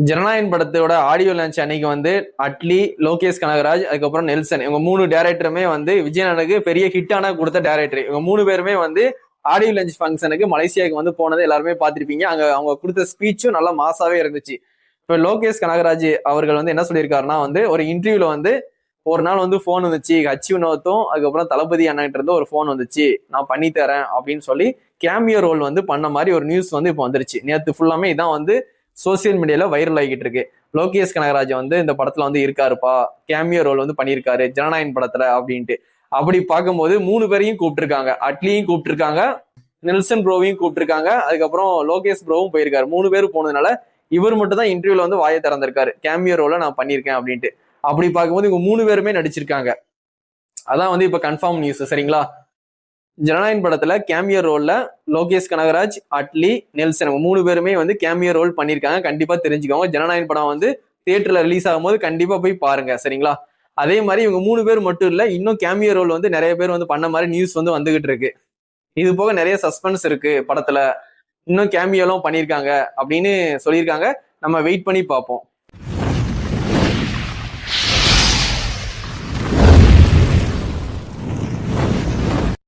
ஜனநாயகன் படத்தோட audio launch அன்னைக்கு வந்து அட்லி, லோகேஷ் கனகராஜ், அதுக்கப்புறம் நெல்சன், இவங்க 3 டேரக்டருமே வந்து விஜயனுக்கு பெரிய ஹிட்டான கொடுத்த டேரக்டர். இவங்க 3 பேருமே வந்து ஆடியோ லான்ச் ஃபங்க்ஷனுக்கு மலேசியாவுக்கு வந்து போனதை எல்லாருமே பார்த்திருப்பீங்க. அங்க அவங்க கொடுத்த ஸ்பீச்சும் நல்லா மாசாவே இருந்துச்சு. இப்ப லோகேஷ் கனகராஜ் அவர்கள் வந்து என்ன சொல்லியிருக்காருன்னா வந்து ஒரு இன்டர்வியூல வந்து ஒரு நாள் வந்து போன் வந்துச்சு ஹச்சி வினோத்தும் அதுக்கப்புறம் தளபதி அண்ணன் இருந்து ஒரு போன் வந்துச்சு, நான் பண்ணி தரேன் அப்படின்னு சொல்லி கேமியோ ரோல் வந்து பண்ண மாதிரி ஒரு நியூஸ் வந்து இப்போ வந்துருச்சு. நேற்று ஃபுல்லாமே இதான் வந்து சோசியல் மீடியால வைரல் ஆகிட்டு இருக்கு. லோகேஷ் கனகராஜ் வந்து இந்த படத்துல வந்து இருக்காருப்பா, கேமியோ ரோல் வந்து பண்ணியிருக்காரு ஜனநாயகன் படத்துல அப்படின்ட்டு. அப்படி பார்க்கும்போது 3 பேரையும் கூப்பிட்டுருக்காங்க. அட்லியும் கூப்பிட்டுருக்காங்க, நெல்சன் ப்ரோவையும் கூப்பிட்டுருக்காங்க, அதுக்கப்புறம் லோகேஷ் ப்ரோவும் போயிருக்காரு. 3 பேரும் போனதுனால இவர் மட்டும் தான் இன்டர்வியூல வந்து வாயை திறந்திருக்காரு, கேமியோ ரோல நான் பண்ணியிருக்கேன் அப்படின்ட்டு. அப்படி பார்க்கும்போது இவங்க 3 பேருமே நடிச்சிருக்காங்க. அதான் வந்து இப்ப கன்ஃபார்ம் நியூஸ். சரிங்களா? ஜனநாயகன் படத்துல கேமியோ ரோல்ல லோகேஷ் கனகராஜ், அட்லி, நெல்சன் 3 பேருமே வந்து கேமியோ ரோல் பண்ணியிருக்காங்க. கண்டிப்பா தெரிஞ்சுக்கோங்க. ஜனநாயகன் படம் வந்து தியேட்டர்ல ரிலீஸ் ஆகும்போது கண்டிப்பா போய் பாருங்க. சரிங்களா? அதே மாதிரி இவங்க 3 பேர் மட்டும் இல்ல, இன்னும் கேமியோ ரோல் வந்து நிறைய பேர் வந்து பண்ண மாதிரி நியூஸ் வந்து வந்துகிட்டு இருக்கு. இது போக நிறைய சஸ்பென்ஸ் இருக்கு படத்துல, இன்னும் கேமியோலாம் பண்ணியிருக்காங்க அப்படின்னு சொல்லியிருக்காங்க. நம்ம வெயிட் பண்ணி பார்ப்போம்.